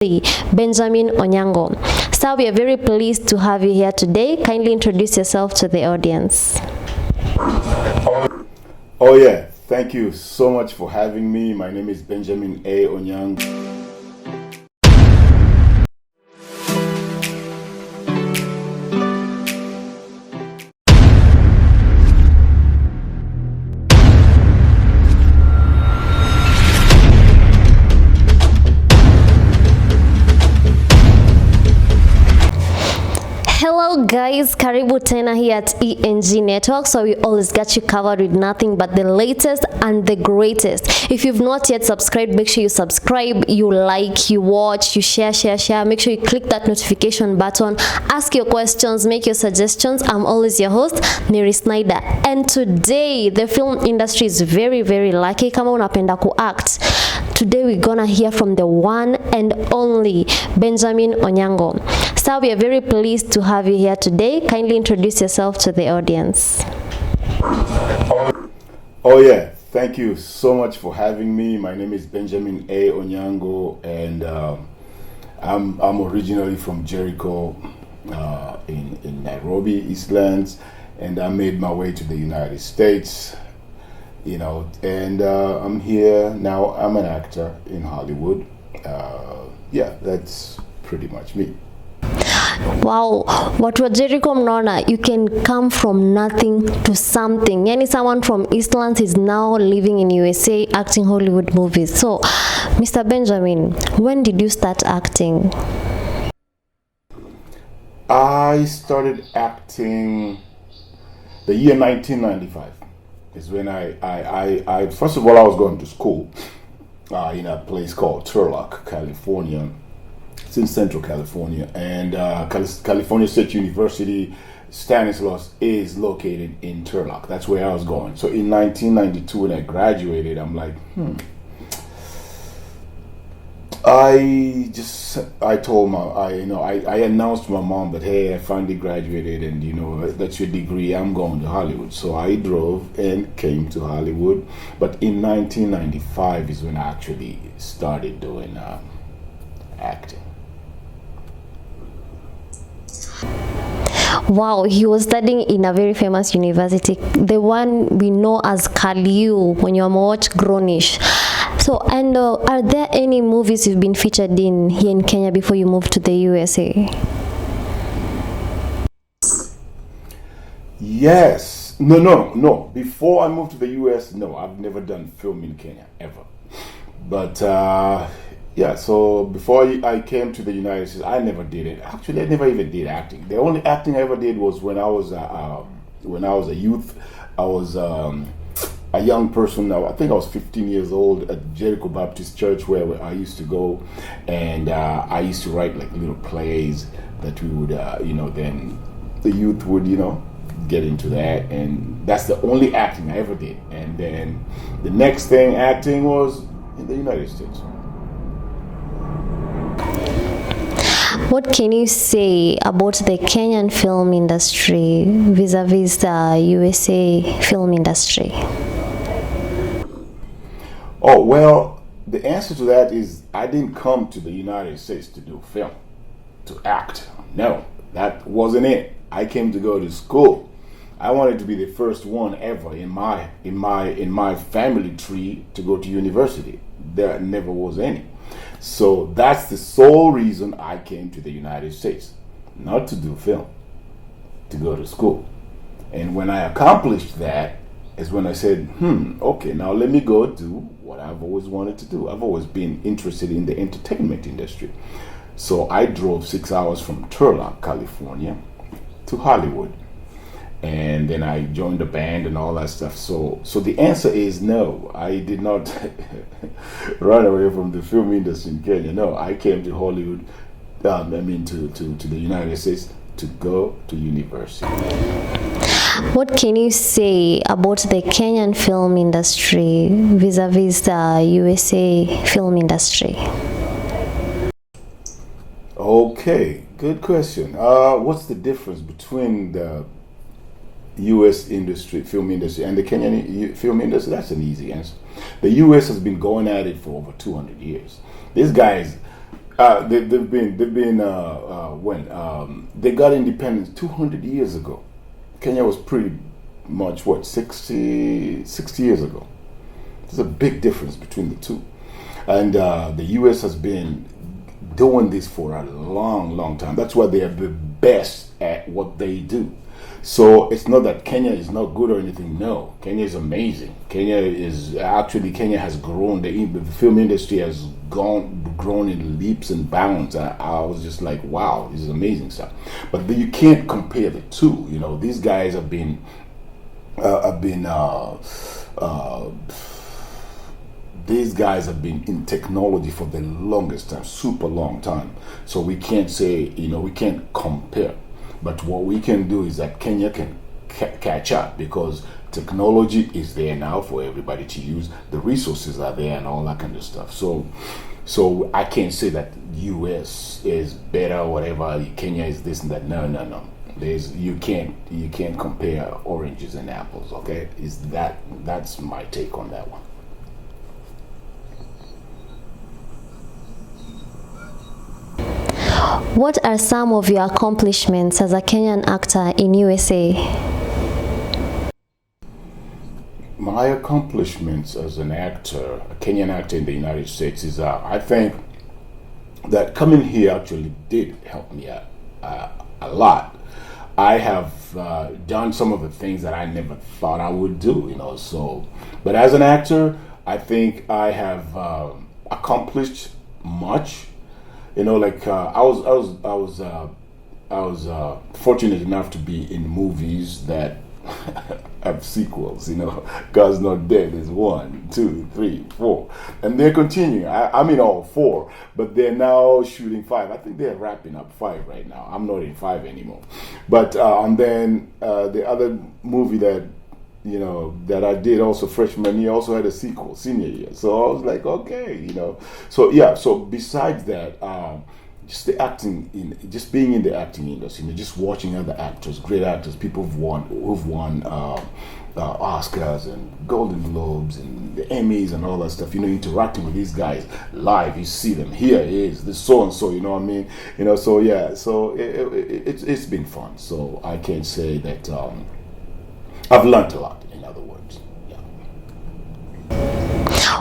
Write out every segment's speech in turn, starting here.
Benjamin Onyango. Sir, we are very pleased to have you here today. Kindly introduce yourself to the audience. Oh yeah, thank you so much for having me. My name is Benjamin A. Onyango. Hello guys, karibu tena here at Engnetworks, so we always got you covered with nothing but the latest and the greatest. If you've not yet subscribed, make sure you subscribe, you like, you watch, you share. Make sure you click that notification button, ask your questions, make your suggestions. I'm always your host, Mary Snyder, and today the film industry is very lucky. Kama unapenda kuact, today we're gonna hear from the one and only Benjamin Onyango. Sir, we are very pleased to have you here today. Kindly introduce yourself to the audience. Oh yeah, thank you so much for having me. My name is Benjamin A. Onyango, and I'm originally from Jericho in Nairobi, Eastlands, and I made my way to the United States, and I'm here now. I'm an actor in Hollywood. Yeah, that's pretty much me. Wow, watu wa Jericho mnaona, you can come from nothing to something. Yani someone from Eastlands is now living in USA acting Hollywood movies. So, Mr. Benjamin, when did you start acting? I started acting the year 1995. Is when I first of all, I was going to school in a place called Turlock, California. It's in Central California, and California State University, Stanislaus, is located in Turlock. That's where I was going. So in 1992, when I graduated, I'm like, I told I announced to my mom that, hey, I finally graduated, and that's your degree, I'm going to Hollywood. So I drove and came to Hollywood. But in 1995 is when I actually started doing acting. Wow, he was studying in a very famous university, the one we know as Kaliu when you watch Grownish. So, and are there any movies you've been featured in here in Kenya before you moved to the USA? Yes. No. Before I moved to the US, no, I've never done film in Kenya, ever. But yeah, so before I came to the United States, I never did it. Actually, I never even did acting. The only acting I ever did was when I was a youth. I was a young person. I think I was 15 years old at Jericho Baptist Church, where I used to go, and I used to write like little plays that we would, then the youth would, get into that, and that's the only acting I ever did. And then the next thing acting was in the United States. What can you say about the Kenyan film industry vis-a-vis the USA film industry? Oh, well, the answer to that is I didn't come to the United States to do film, to act. No, that wasn't it. I came to go to school. I wanted to be the first one ever in my family tree to go to university. There never was any. So that's the sole reason I came to the United States, not to do film, to go to school. And when I accomplished that is when I said, okay, now let me go do what I've always wanted to do. I've always been interested in the entertainment industry. So I drove 6 hours from Turlock, California to Hollywood. And then I joined the band and all that stuff. So the answer is no. I did not run away from the film industry in Kenya. No, I came to Hollywood. To the United States to go to university. What can you say about the Kenyan film industry vis-a-vis the USA film industry? Okay, good question. What's the difference between the U.S. film industry, and the Kenyan film industry? That's an easy answer. The U.S. has been going at it for over 200 years. These guys They've been when they got independence 200 years ago. Kenya was pretty much what 60 years ago. There's a big difference between the two, and the U.S. has been doing this for a long, long time. That's why they are the best at what they do. So it's not that Kenya is not good or anything. No, Kenya is amazing. Kenya has grown. The film industry has grown in leaps and bounds. I was just like, wow, this is amazing stuff. But you can't compare the two. You know, these guys have been these guys have been in technology for the longest time, super long time. So we can't say, we can't compare. But what we can do is that Kenya can catch up, because technology is there now for everybody to use. The resources are there and all that kind of stuff. So I can't say that U.S. is better or whatever. Kenya is this and that. No. You can't compare oranges and apples. Okay, that's my take on that one. What are some of your accomplishments as a Kenyan actor in USA? My accomplishments as an actor, a Kenyan actor in the United States, is I think that coming here actually did help me out a lot. I have done some of the things that I never thought I would do, So, but as an actor, I think I have accomplished much. I was fortunate enough to be in movies that have sequels. God's Not Dead is 1, 2, 3, 4, and they're continuing. I'm in all 4, but they're now shooting 5. I think they're wrapping up 5 right now. I'm not in 5 anymore. But and then the other movie that I did also freshman year also had a sequel, senior year. So I was like, okay, So yeah. So besides that, just just being in the acting industry, just watching other actors, great actors, people who've won Oscars and Golden Globes and the Emmys and all that stuff. Interacting with these guys live, you see them. Here is this so and so. You know what I mean? So yeah. So it's been fun. So I can say that. I've learned a lot, in other words. Yeah.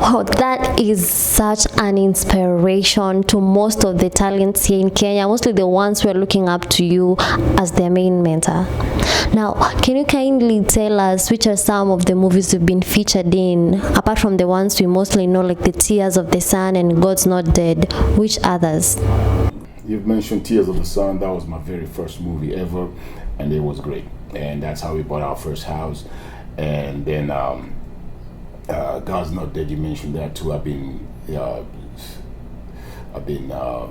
Wow, that is such an inspiration to most of the talents here in Kenya, mostly the ones who are looking up to you as their main mentor. Now, can you kindly tell us which are some of the movies you've been featured in, apart from the ones we mostly know, like The Tears of the Sun and God's Not Dead? Which others? You've mentioned Tears of the Sun. That was my very first movie ever, and it was great. And that's how we bought our first house. And then God's Not Dead, you mentioned that too. I've been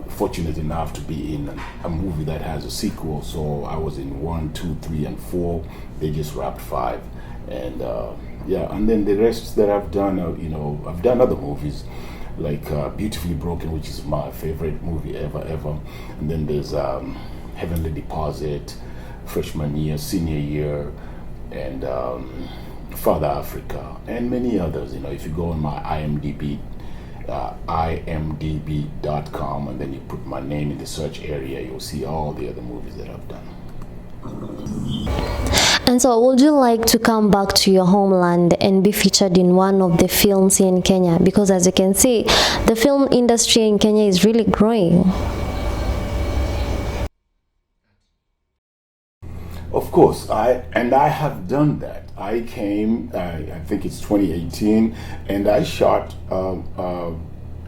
fortunate enough to be in a movie that has a sequel. So I was in 1, 2, 3, and 4. They just wrapped 5. And and then the rest that I've done, I've done other movies like Beautifully Broken, which is my favorite movie ever. And then there's Heavenly Deposit, freshman year, senior year, and Father Africa, and many others. If you go on my IMDb, imdb.com, and then you put my name in the search area, you'll see all the other movies that I've done. And so, would you like to come back to your homeland and be featured in one of the films here in Kenya? Because as you can see, the film industry in Kenya is really growing. Of course, I have done that. I came, I think it's 2018, and I shot a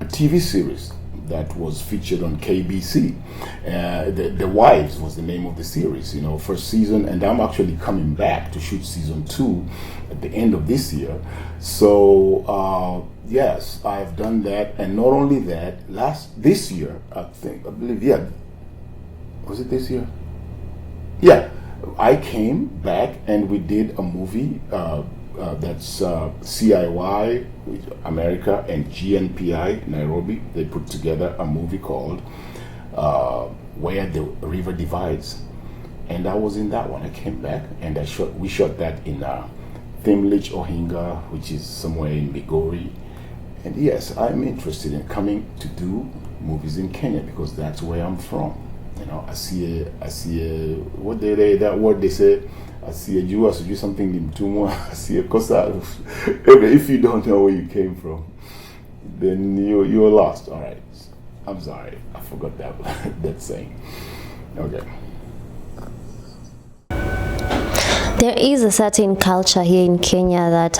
TV series that was featured on KBC. The Wives was the name of the series, first season, and I'm actually coming back to shoot season 2 at the end of this year. So yes, I've done that, and not only that, this year, was it this year? Yeah. I came back and we did a movie that's CIY America and GNPI Nairobi. They put together a movie called Where the River Divides, and I was in that one. I came back and we shot that in Thimlich, Ohinga, which is somewhere in Migori. And yes, I'm interested in coming to do movies in Kenya because that's where I'm from. You know, I see a what that word they say. I see a Jew, I see something in Tumo, I see a Kosa. If you don't know where you came from, then you're lost. All right, I'm sorry, I forgot that saying. Okay. There is a certain culture here in Kenya that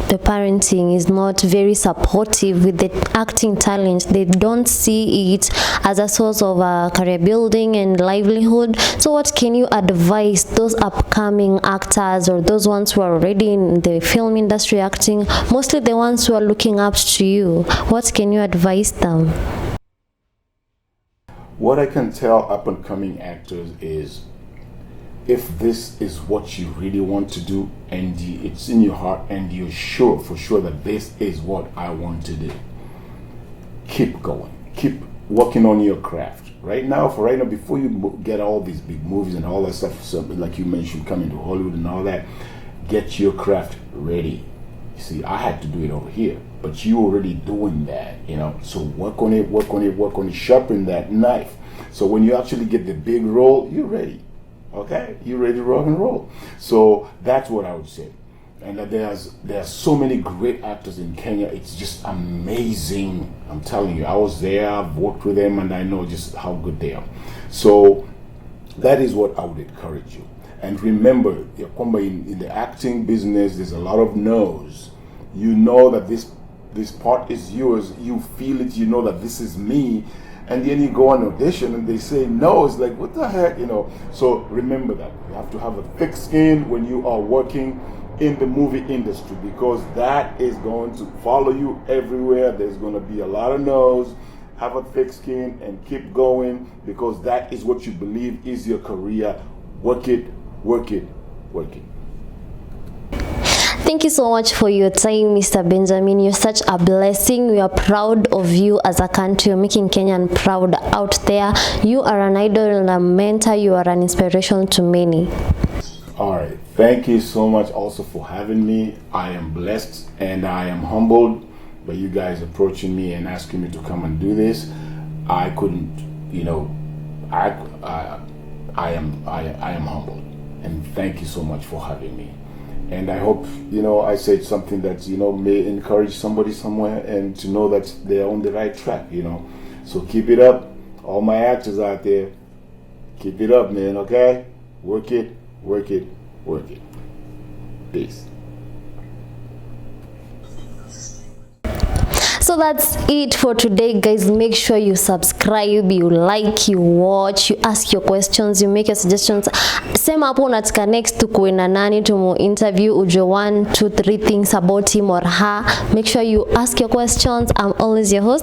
the parenting is not very supportive with the acting talent. They don't see it as a source of career building and livelihood. So what can you advise those upcoming actors or those ones who are already in the film industry acting, mostly the ones who are looking up to you? What can you advise them? What I can tell up-and-coming actors is, if this is what you really want to do and it's in your heart and you're sure for sure that this is what I want to do, keep going. Keep working on your craft. Right now, before you get all these big movies and all that stuff, so like you mentioned, coming to Hollywood and all that, get your craft ready. You see, I had to do it over here, but you already doing that, you know. So work on it, sharpen that knife. So when you actually get the big role, you're ready. Okay, you're ready to rock and roll. So that's what I would say. And that there's so many great actors in Kenya. It's just amazing. I'm telling you, I was there, I've worked with them, and I know just how good they are. So that is what I would encourage you. And remember, in the acting business, there's a lot of no's. You know that this part is yours. You feel it. You know that this is me. And then you go on audition and they say no. It's like, what the heck, you know? So remember that. You have to have a thick skin when you are working in the movie industry, because that is going to follow you everywhere. There's going to be a lot of no's. Have a thick skin and keep going, because that is what you believe is your career. Work it, work it, work it. Thank you so much for your time, Mr. Benjamin. You're such a blessing. We are proud of you as a country. You're making Kenyan proud out there. You are an idol and a mentor. You are an inspiration to many. All right. Thank you so much also for having me. I am blessed and I am humbled by you guys approaching me and asking me to come and do this. I couldn't, you know, I am humbled, and thank you so much for having me. And I hope, you know, I said something that, you know, may encourage somebody somewhere and to know that they're on the right track, you know. So keep it up. All my actors out there, keep it up, man, okay? Work it, work it, work it. Peace. So that's it for today, guys. Make sure you subscribe, you like, you watch, you ask your questions, you make your suggestions. Sema hapo unataka next tukuwe na nani tumu interview, uje 1, 2, 3 things about him or her. Make sure you ask your questions. I'm always your host,